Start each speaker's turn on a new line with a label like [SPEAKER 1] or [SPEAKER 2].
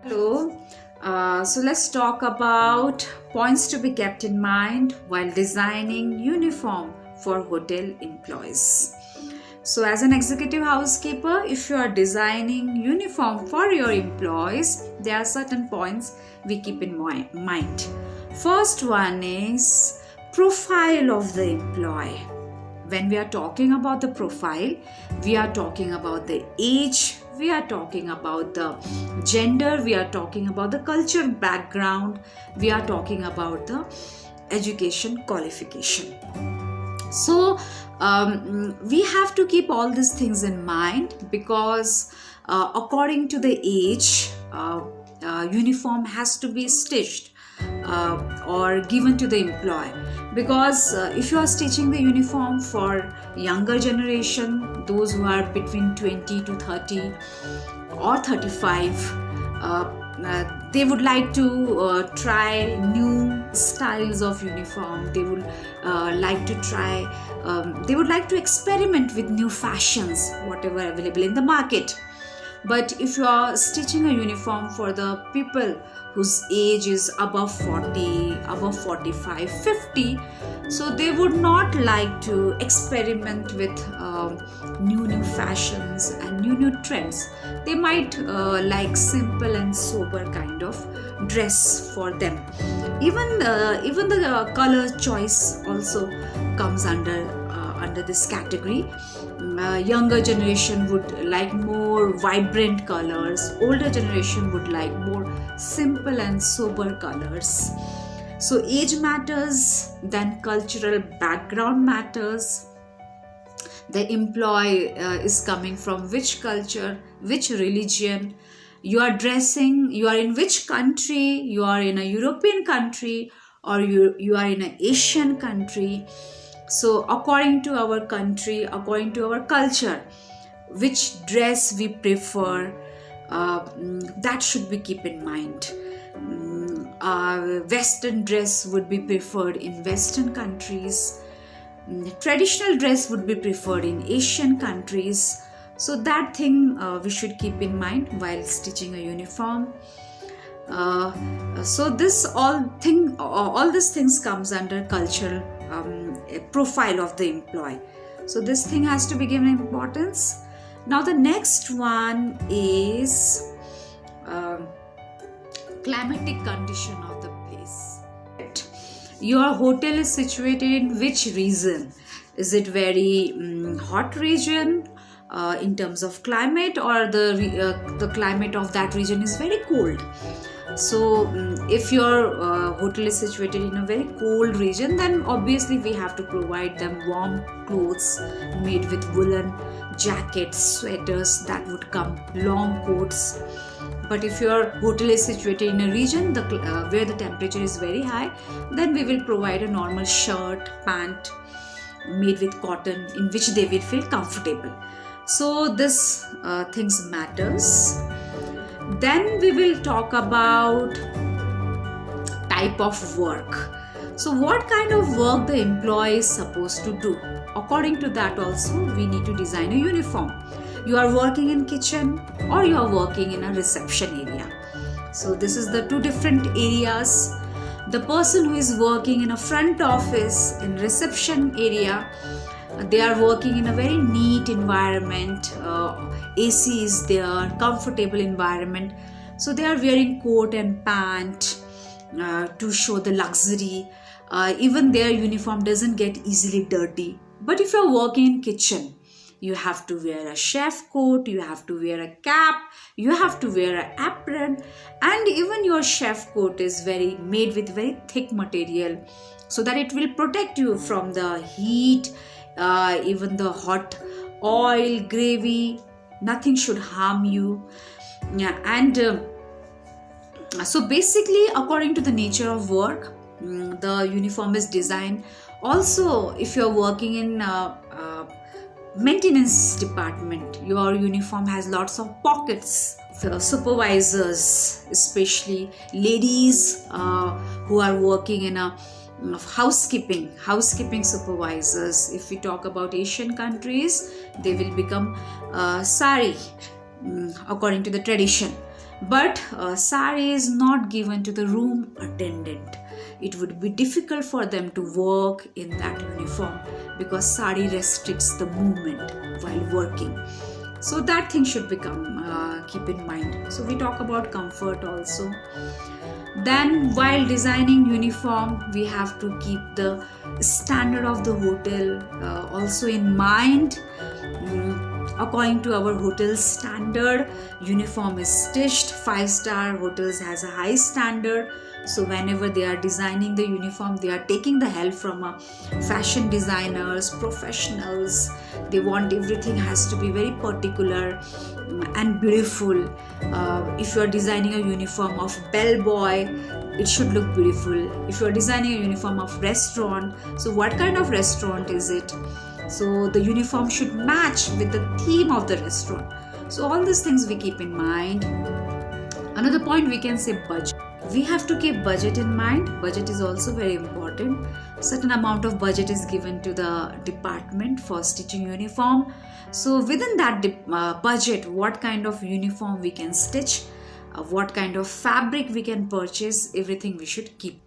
[SPEAKER 1] Hello. So let's talk about points to be kept in mind while designing uniform for hotel employees. So as an executive housekeeper, if you are designing uniform for your employees, there are certain points we keep in mind. First one is profile of the employee. When we are talking about the profile, we are talking about the age, we are talking about the gender, we are talking about the culture background, we are talking about the education qualification. So we have to keep all these things in mind because according to the age, uniform has to be stitched or given to the employee, because if you are stitching the uniform for younger generation, those who are between 20 to 30 or 35, they would like to try new styles of uniform. They would like to try, they would like to experiment with new fashions, whatever available in the market. But if you are stitching a uniform for the people whose age is above 40, above 45, 50, so they would not like to experiment with new fashions and new trends. They might like simple and sober kind of dress for them. Even the color choice also comes under this category. Younger generation would like more vibrant colors, older generation would like more simple and sober colors. So age matters, then cultural background matters. The employee is coming from which culture, which religion, you are dressing, you are in which country, you are in a European country or you are in an Asian country. So according to our country, according to our culture, which dress we prefer, that should be keep in mind. Western dress would be preferred in Western countries. Traditional dress would be preferred in Asian countries. So that thing we should keep in mind while stitching a uniform. So all these things comes under cultural profile of the employee. So this thing has to be given importance. Now the next one is climatic condition of the place. Your hotel is situated in which region? Is it very hot region in terms of climate, or the climate of that region is very cold? So if your hotel is situated in a very cold region, then obviously we have to provide them warm clothes made with woolen jackets, sweaters that would come, long coats. But if your hotel is situated in a region where the temperature is very high, then we will provide a normal shirt, pant made with cotton in which they will feel comfortable. So this things matters. Then we will talk about type of work. So what kind of work the employee is supposed to do? According to that also we need to design a uniform. You are working in kitchen or you are working in a reception area. So this is the two different areas. The person who is working in a front office, in reception area, they are working in a very neat environment. AC is there, comfortable environment. So they are wearing coat and pant to show the luxury. Even their uniform doesn't get easily dirty. But if you are working in kitchen, you have to wear a chef coat, you have to wear a cap, you have to wear an apron, and even your chef coat is made with very thick material so that it will protect you from the heat, even the hot oil, gravy, nothing should harm you. And so basically according to the nature of work, the uniform is designed. Also if you're working in maintenance department, your uniform has lots of pockets. Supervisors, especially ladies who are working in a housekeeping supervisors, if we talk about Asian countries, they will become sari according to the tradition. But sari is not given to the room attendant. It would be difficult for them to work in that uniform because sari restricts the movement while working. So that thing should become keep in mind. So we talk about comfort also. Then while designing uniform, we have to keep the standard of the hotel also in mind. According to our hotel standard, uniform is stitched. 5-star hotels has a high standard. So whenever they are designing the uniform, they are taking the help from fashion designers, professionals. They want everything has to be very particular and beautiful. If you are designing a uniform of bellboy, it should look beautiful. If you are designing a uniform of restaurant, so what kind of restaurant is it? So the uniform should match with the theme of the restaurant. So all these things we keep in mind. Another point we can say budget. We have to keep budget in mind. Budget is also very important. Certain amount of budget is given to the department for stitching uniform. So within that budget, what kind of uniform we can stitch, what kind of fabric we can purchase, everything we should keep